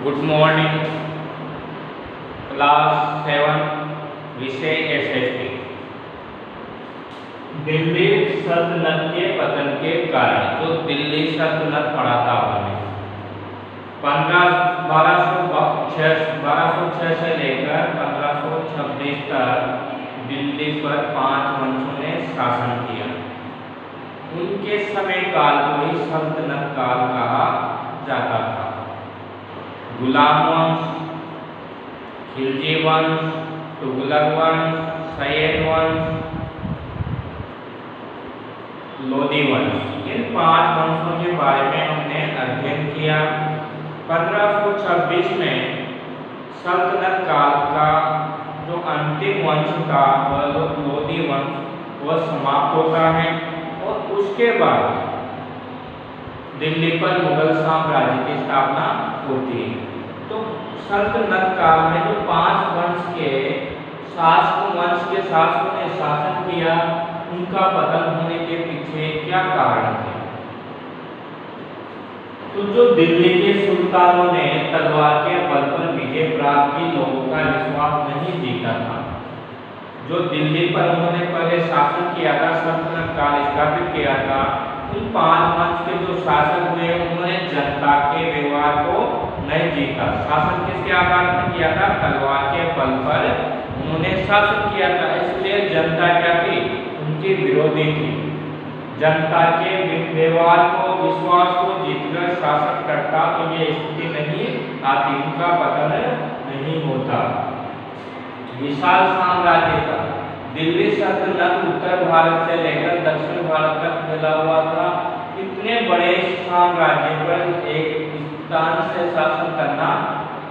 Good morning class 7 विषय SST. Delhi सल्तनत के पतन के कारण, जो दिल्ली सल्तनत पड़ा था हमने 1206 से लेकर 1526 तक दिल्ली पर 5 वंशों ने शासन किया। उनके समय काल को ही सल्तनत काल कहा जाता था। गुलाम वंश, खिलजी वंश, तुगलक वंश, सैयद वंश, लोदी वंश, इन 5 वंशों के बारे में हमने अध्ययन किया। 1526 में सल्तनत काल का जो अंतिम वंश था वह लोदी वंश वह समाप्त होता है और उसके बाद दिल्ली पर मुगल साम्राज्य की स्थापना होती है। तो सल्तनत काल में जो 5 वंश के शासकों ने शासन किया, उनका पतन होने के पीछे क्या कारण थे? तो जो दिल्ली के सुल्तानों ने तलवार के बल पर विजय प्राप्त की, लोगों का विश्वास नहीं जीता था। जो दिल्ली पर उन्होंने पहले शासन किया था, सल्तनत काल स्थापित किया था, उन 5 वंश के जो शासक हुए उन्होंने जनता के व्यवहार को नहीं जीता। शासन किसके आधार पर किया था? तलवार के बल पर उन्होंने शासन किया था। इसलिए जनता क्या थी? उनकी विरोधी थी। जनता के व्यवहार को, विश्वास को जीतकर शासन करता तो ये स्थिति नहीं आती, उनका पतन नहीं होता। विशाल साम्राज्य था। दिल्ली सल्तनत उत्तर भारत से लेकर दक्षिण भारत तक फैला हुआ था। इतने बड़े साम्राज्य पर एक स्थान से शासन करना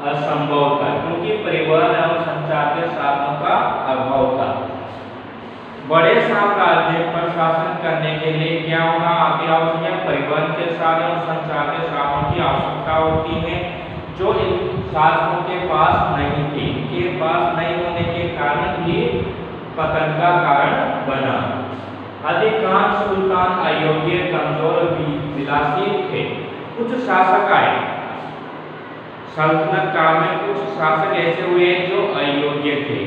असंभव था, क्योंकि परिवहन एवं संचार के साधनों का अभाव था। बड़े साम्राज्य पर शासन करने के लिए क्या होना आवश्यक है? परिवहन के साधन और संचार के साधनों की आवश्यकता होती है, जो इन शासकों के पास नहीं थी। इनके पास नहीं होने के कारण ही पतन का कारण बना। अधिकांश सुल्तान अयोग्य, कमजोर, विलासी थे। कुछ शासक आए सल्तनत काल में, कुछ शासक ऐसे हुए जो अयोग्य थे,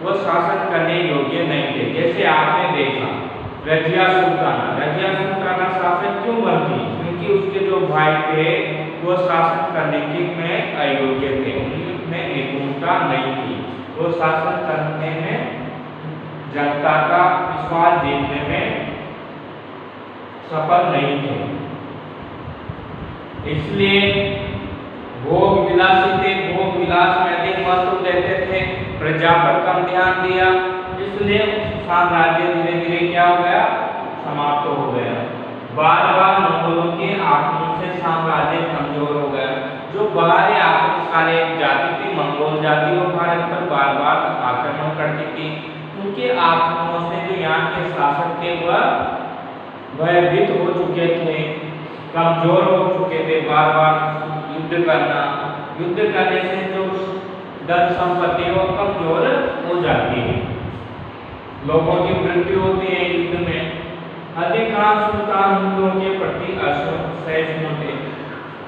वो शासन करने योग्य नहीं थे। जैसे आपने देखा रजिया सुल्ताना शासक क्यों बनती? क्योंकि उसके जो भाई थे वो शासन करने में अयोग्य थे, उनमें निपुणता नहीं थी, वो शासन करने में, जनता का विश्वास जीतने में सफल नहीं थे। इसलिए भोग विलासी थे, भोग विलास में अधिक महत्व देते थे, प्रजा पर कम ध्यान दिया। इसलिए साम्राज्य धीरे धीरे क्या हो गया? समाप्त हो गया। बार बार मंगोलों के आक्रमण से साम्राज्य कमजोर हो गया। जो बाहरी आक्रमणकारी जाति थी, मंगोल जाति, वो भारत पर बार बार आक्रमण करती थी। उनके आक्रमणों से जो यहाँ के शासक थे वह भयभीत हो चुके थे, कमजोर हो चुके थे। बार बार युद्ध करने से जो धन संपत्ति वो कमजोर हो जाती है, लोगों की मृत्यु होती है युद्ध में। अधिकांश सुल्तान हिंदुओं के प्रति असहिष्णु थे।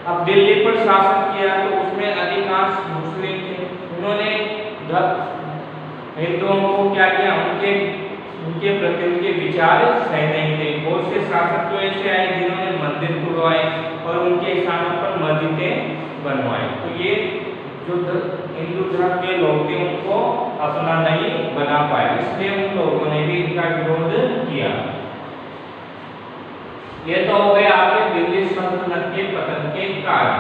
अब दिल्ली पर शासन किया तो उसमें अधिकांश मुस्लिम थे। उन्होंने हिंदुओं को क्या किया? उनके प्रति उनके विचार सही नहीं थे। बहुत से शासक तो ऐसे आए जिन्होंने मंदिर खुलवाए और उनके स्थानों पर मस्जिदें बनवाए। तो ये जो हिंदू धर्म के लोग थे उनको अपना नहीं बना पाए, इसलिए उन लोगों ने भी इनका विरोध किया। ये तो हो गए आपके दिल्ली सल्तनत के पतन के कारण।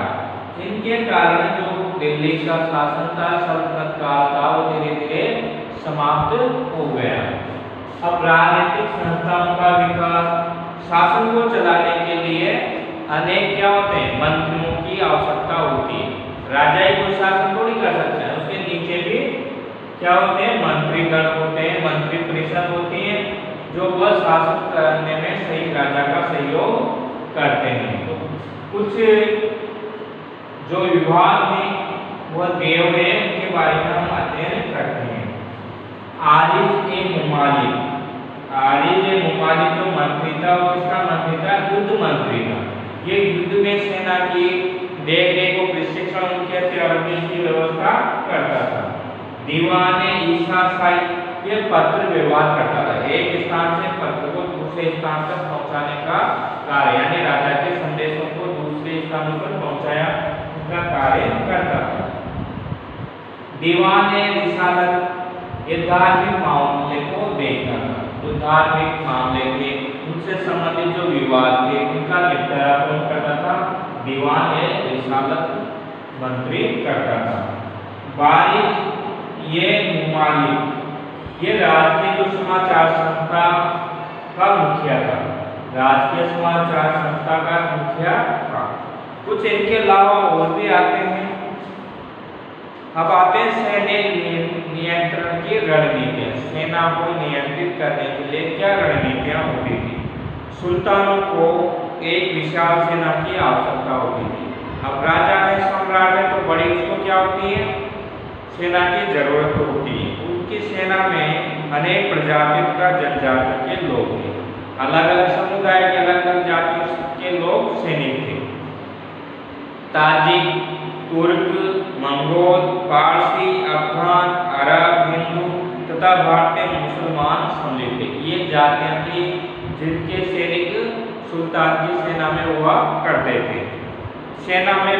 इनके कारण जो दिल्ली का शासन था, सल्तनत काल था, वो धीरे धीरे समाप्त हो गया। अब राजनीतिक संस्थाओं का विकास। शासन को चलाने के लिए अनेक क्या होते हैं? मंत्रियों की आवश्यकता होती है। राजा ही कोई शासन थोड़ी कर सकता है, उसके नीचे भी क्या होते हैं? मंत्रीगण होते हैं, मंत्री परिषद होती है, जो वह शासन करने में सही राजा का सहयोग करते हैं। तो कुछ जो विभाग हैं वह दिए हुए हैं, उनके बारे में हम अध्ययन करते हैं। आरिज-ए-मुमालिक जो मंत्री था, उसका मंत्री था युद्ध मंत्री था। ये युद्ध में सेना की देख रेख और प्रशिक्षण उनके तैयारी की व्यवस्था करता था। दीवाने ईसाई ये पत्र व्यवहार करता था, एक स्थान से पत्र को दूसरे स्थान तक पहुंचाने का कार्य, यानी राजा के संदेशों को दूसरे स्थानों पर पहुंचाया का कार्य करता था। दीवाने रिसालत ये धार्मिक मामले को देखता था, जो धार्मिक मामले थे उनसे संबंधित जो विवाद थे उनका निपटारा कौन करता था? दीवान रिसालत मंत्री करता था। बारिक ये मुमालिक ये राज्य जो समाचार संस्था का मुखिया था, राजकीय समाचार संस्था का मुखिया था। कुछ इनके अलावा और भी आते हैं। अब आते हैं सैन्य नियंत्रण की रणनीतियां। सेना को नियंत्रित करने के लिए क्या रणनीतियां होती थी? सुल्तानों को एक विशाल सेना की आवश्यकता होती थी। अब राजा है, सम्राट है, तो बड़ी उसको क्या होती है? सेना की जरूरत होती है। उनकी सेना में अनेक प्रजाति का जनजाति के लोग थे, अलग अलग समुदाय के अलग अलग जाति के लोग सैनिक थे। ताजिक, तुर्क, मंगोल, पारसी, अफगान, अरब, हिंदू तथा भारतीय मुसलमान सम्मिलित थे। ये जातियां थी जिनके सैनिक सुल्तान की सेना में हुआ करते थे। सेना में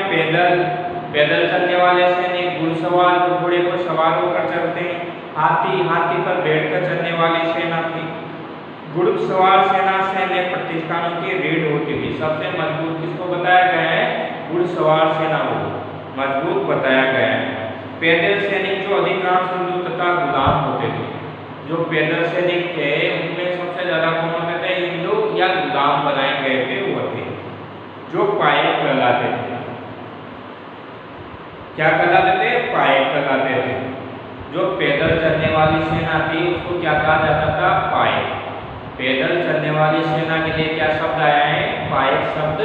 पैदल चलने वाले सैनिक, घुड़सवार जो घोड़े को सवार होकर चलते हैं, हाथी पर बैठकर चलने वाली सेना थी। घुड़सवार सेना सैन्य प्रतिष्ठानों की रीढ़ होती थी। सबसे मजबूत किसको बताया गया है? घुड़सवार सेना को मजबूत बताया गया है। पैदल सैनिक जो अधिकांश हिंदू तथा गुलाम होते थे, जो पैदल सैनिक थे उनमें सबसे ज्यादा कौन होते थे? हिंदू या गुलाम बनाए गए थे वो थे, जो पायक कहलाते थे। क्या कहलाते थे? पायक कहलाते थे। जो पैदल चलने वाली सेना थी उसको क्या कहा जाता था? पायक। पैदल चलने वाली सेना के लिए क्या शब्द आया है? पायक शब्द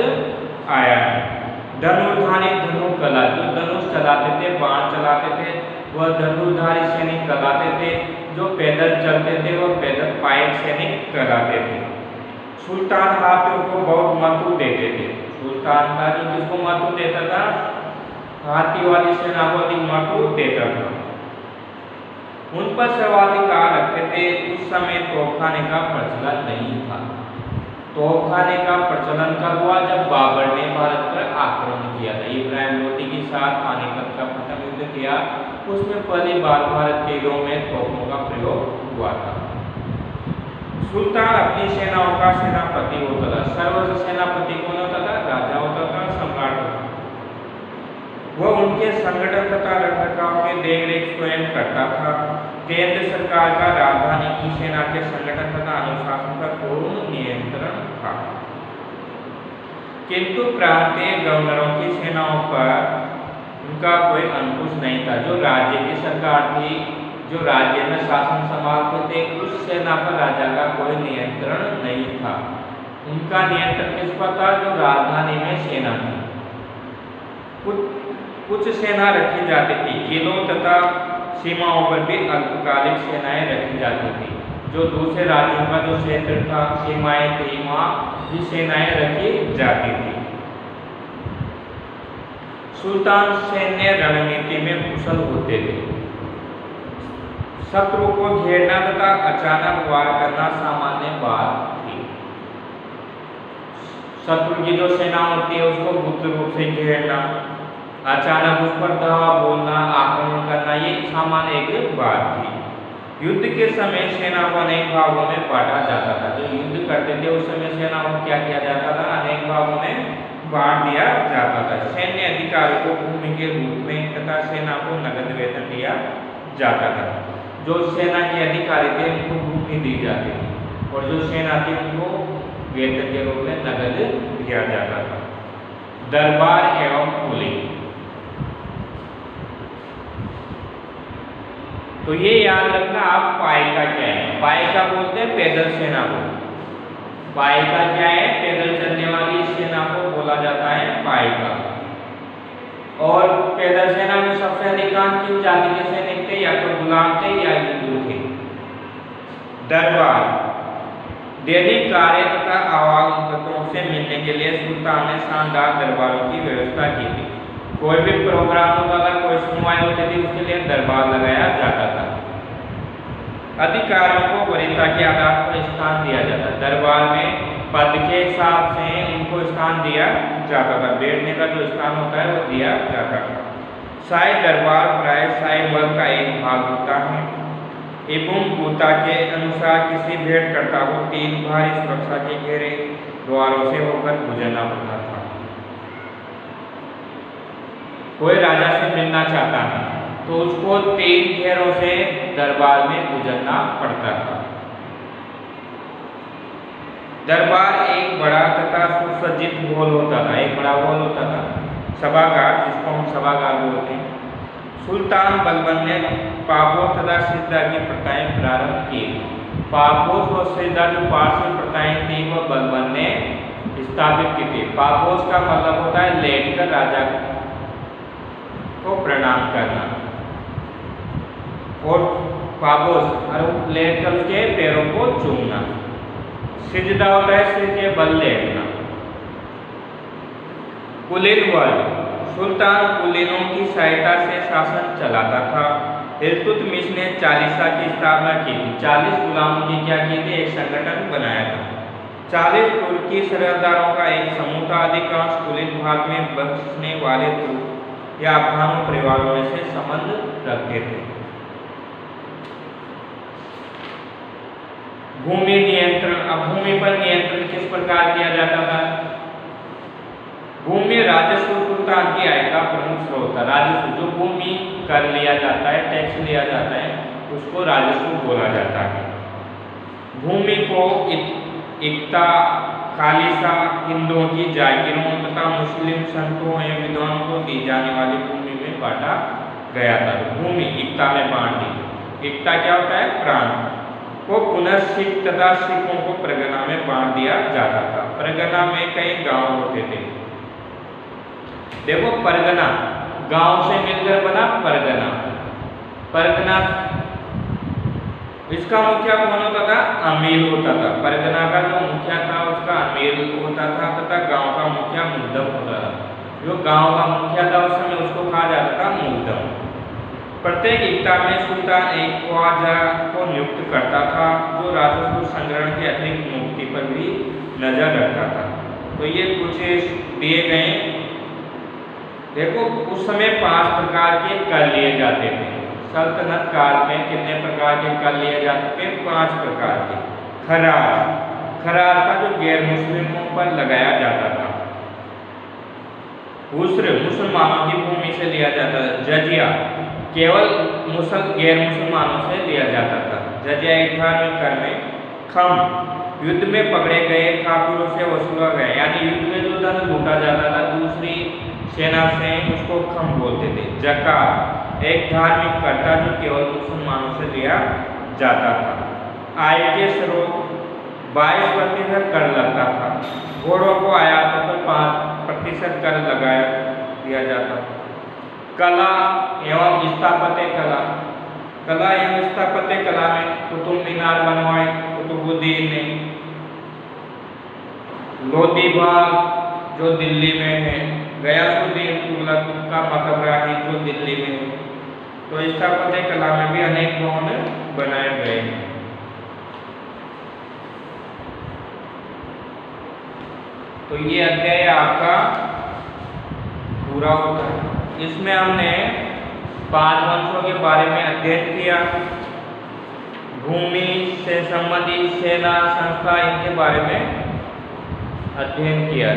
आया है। धनुर्धारी धनु कला, जो धनुष चलाते थे, बाण चलाते थे, वह धनुर्धारी सैनिक कहलाते थे। जो पैदल चलते थे वह पैदल पायक सैनिक कहलाते थे। सुल्तान हाथियों को बहुत महत्व देते थे। सुल्तान का जो किसको महत्व देता था? हाथी वाली सेना को अधिक महत्व देता था। उन पर सर्वाधिकार रखते थे। उस समय तोपखाने का प्रचलन नहीं था। तोपखाने का प्रचलन कब हुआ? जब बाबर ने भारत पर आक्रमण किया था। इब्राहिम लोदी के साथ पानीपत का प्रथम युद्ध किया, उसमें पहली बार भारत के युद्धों में तोपों का प्रयोग हुआ था। सुल्तान अपनी सेनाओं का सेनापति होता था। सर्वोच्च सेनापति कौन होता था? राजा होता था, सम्राट होता था। वह उनके संगठन तथा रखरखाव की देखरेख स्वयं करता था। केंद्र सरकार का राजधानी की सेना के संगठन तथा अनुशासन पर पूर्ण नियंत्रण था, किंतु प्रांतीय गवर्नरों की सेनाओं पर उनका कोई अंकुश नहीं था। जो राज्य की सरकार थी, जो राज्य में शासन संभालते थे, उस सेना पर राजा का कोई नियंत्रण नहीं था। उनका नियंत्रण किस पर था? जो राजधानी में सेना थी। कुछ सेना रखी जाती थी। किलों तथा सीमाओं पर भी अल्पकालिक सेनाएं रखी जाती थी। जो दूसरे राज्यों का जो क्षेत्र था, सीमाएं थी, वहां भी सेनाएं रखी जाती थी। सुल्तान सैन्य रणनीति में कुशल होते थे। शत्रु को घेरना तथा अचानक वार करना सामान्य बात थी। शत्रु की जो सेना होती है उसको गुप्त रूप से घेरना, अचानक उस पर धावा बोलना, आक्रमण करना, ये सामान्य एक बात थी। युद्ध के समय सेना को अनेक भागों में बांटा जाता था। जो युद्ध करते थे उस समय सेना को क्या किया जाता था? अनेक भागों में बांट दिया जाता था। सैन्य अधिकारी को भूमि के रूप में तथा सेना को नगद वेतन दिया जाता था। जो सेना के अधिकारी थे उनको भूमि दी जाती थी और जो सेना थी उनको वेतन के रूप में नगद दिया जाता था। दरबार एवं पुलिस, तो ये याद रखना आप पाइका क्या है। पाइका बोलते हैं पैदल सेना को। पाइका क्या है? पैदल चलने वाली सेना को बोला जाता है पाइका। और पैदल सेना में सबसे अधिकांश किस जाति के सैनिक थे? या तो गुलाम थे या हिंदू थे। दरबार, दैनिक कार्य तथा आवागतों से मिलने के लिए सुल्तान ने शानदार दरबारों की व्यवस्था की थी। कोई भी प्रोग्राम होता था, कोई सुनवाई होती थी, उसके लिए दरबार लगाया जाता था। अधिकारियों को वरीयता के आधार पर स्थान दिया जाता था। दरबार में पद के हिसाब से उनको स्थान दिया जाता था, बैठने का जो स्थान होता है वो दिया जाता था। शाही दरबार प्राय शाही वर्ग का एक भाग होता है एवं गूता के अनुसार किसी भेंटकर्ता को 3 भारी सुरक्षा के घेरे द्वारों से होकर गुजरना पड़ता था। कोई राजा से मिलना चाहता है तो उसको 3 घेरों से दरबार में गुजरना पड़ता था। दरबार एक बड़ा तथा सुसज्जित हॉल होता था, एक बड़ा हॉल होता था, सभागार, जिसको हम सभागार बोलते हैं। सुल्तान बलबन ने पापोस तथा सिद्धा की प्रथाएं प्रारंभ की। पापोस और सिद्धा जो पार्श्व प्रथाएं थी वो बलबन ने स्थापित की थी। पापोस का मतलब होता है लेटकर राजा को प्रणाम करना, और पापोस और लेटकर उसके पैरों को चूमना। सिजदा होता है सिर के बल लेटना। कुलीन वर्ग, सुल्तान कुलीनों की सहायता से शासन चलाता था। इल्तुतमिश ने चालीसा की स्थापना की थी। 40 गुलामों की क्या की थी? एक संगठन बनाया था। 40 तुर्की सरदारों का एक समूह था। अधिकांश कुलीन भारत में बसने वाले तुर्क या अफगानों परिवारों में से संबंध रखते थे। भूमि नियंत्रण, अब भूमि पर नियंत्रण किस प्रकार किया जाता था? भूमि राजस्व सुल्तान की आय का प्रमुख स्रोत था। राजस्व, जो भूमि कर लिया जाता है, टैक्स लिया जाता है, उसको राजस्व बोला जाता है। भूमि को इक्ता, खालिसा, हिंदुओं की जागीरों तथा मुस्लिम संतों एवं विद्वानों को दी जाने वाली भूमि में बांटा गया था। तो भूमि इक्ता में बांट दी। इक्ता क्या होता है? प्रांत को पुनः सिख तथा सिखों को परगना में बांट दिया जाता था। परगना में कई गांव होते थे। देखो, परगना गांव से मिलकर बना परगना। परगना, इसका मुखिया कौन होता था? अमीर होता था। परगना का जो मुखिया था उसका अमीर होता था तथा गांव का मुखिया मुकद्दम होता था। जो गांव का मुखिया था उस समय उसको कहा जाता था मुकद्दम। प्रत्येक इक्ता में सुल्तान एक ख्वाजा को नियुक्त करता था, जो राजस्व संग्रहण के अतिरिक्त मुक्ति पर भी नजर रखता था। तो ये कुछ दिए गए। देखो, उस समय 5 प्रकार के कर लिए जाते थे। सल्तनत काल में कितने प्रकार के कर लिए जाते थे? 5 प्रकार के। खराज, खराज का जो गैर मुस्लिमों पर लगाया जाता था। दूसरे, मुसलमानों की भूमि से लिया जाता था। जजिया, केवल गैर मुसलमानों से लिया जाता था। जजिया एक धार्मिक कर में। खम, युद्ध में पकड़े गए काफिरों से वसूला गया, यानी युद्ध में जो धन लूटा जाता था दूसरी सेना से, उसको खम बोलते थे। जकात, एक धार्मिक कर था जो केवल मुसलमानों से लिया जाता था। आय के स्रोत 22% कर लगता था। घोड़ों को आयातों पर 5% कर लगाया दिया जाता था। कला एवं स्थापत्य कला, कला एवं स्थापत्य कला में कुतुब मीनार बनवाए कुतुबुद्दीन ने। लोधी बाग जो दिल्ली में है, गयासुद्दीन तुगलक का मकबरा है जो दिल्ली में है। तो स्थापत्य कला में भी अनेक भवन बनाए गए हैं। तो ये अध्याय आपका पूरा होता है। इसमें हमने 5 वंशों के बारे में अध्ययन किया। भूमि से संबंधित सेना, संस्था, इनके बारे में अध्ययन किया।